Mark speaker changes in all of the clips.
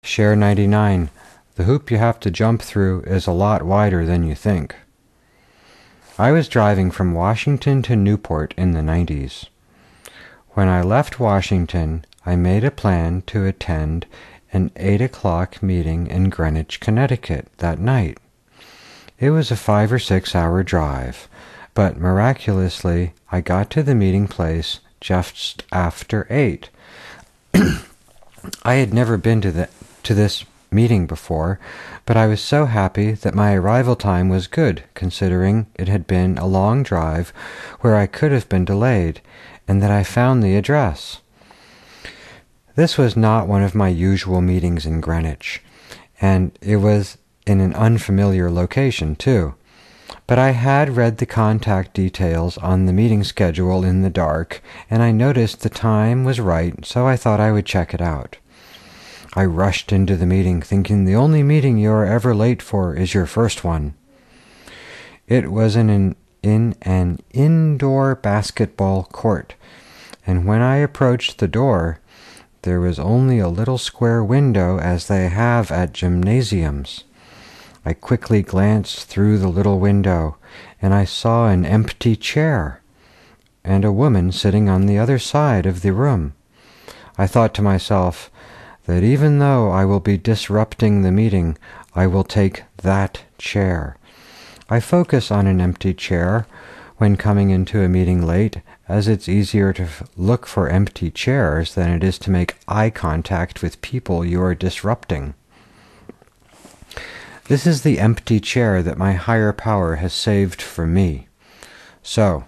Speaker 1: Share 99. The hoop you have to jump through is a lot wider than you think. I was driving from Washington to Newport in the 90s. When I left Washington, I made a plan to attend an 8 o'clock meeting in Greenwich, Connecticut that night. It was a 5 or 6 hour drive, but miraculously I got to the meeting place just after 8. I had never been to this meeting before, but I was so happy that my arrival time was good, considering it had been a long drive where I could have been delayed, and that I found the address. This was not one of my usual meetings in Greenwich, and it was in an unfamiliar location, too. But I had read the contact details on the meeting schedule in the dark, and I noticed the time was right, so I thought I would check it out. I rushed into the meeting, thinking the only meeting you are ever late for is your first one. It was in an indoor basketball court, and when I approached the door, there was only a little square window as they have at gymnasiums. I quickly glanced through the little window, and I saw an empty chair and a woman sitting on the other side of the room. I thought to myself that even though I will be disrupting the meeting, I will take that chair. I focus on an empty chair when coming into a meeting late, as it's easier to look for empty chairs than it is to make eye contact with people you are disrupting. This is the empty chair that my higher power has saved for me. So,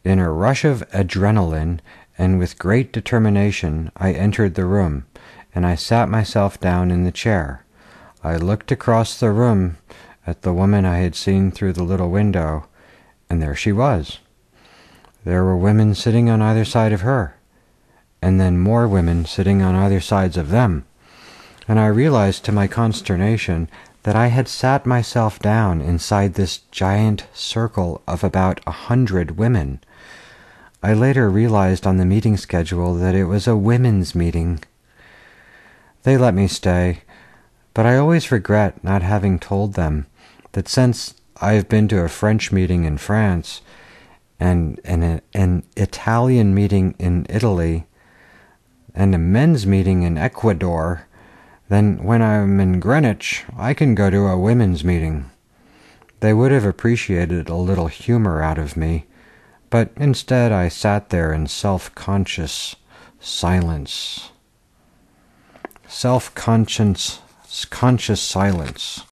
Speaker 1: in a rush of adrenaline and with great determination, I entered the room, and I sat myself down in the chair. I looked across the room at the woman I had seen through the little window, and there she was. There were women sitting on either side of her, and then more women sitting on either sides of them, and I realized to my consternation that I had sat myself down inside this giant circle of about 100 women. I later realized on the meeting schedule that it was a women's meeting. They let me stay, but I always regret not having told them that since I have been to a French meeting in France and an Italian meeting in Italy and a men's meeting in Ecuador, then when I'm in Greenwich, I can go to a women's meeting. They would have appreciated a little humor out of me, but instead I sat there in self-conscious silence. Self-conscious silence.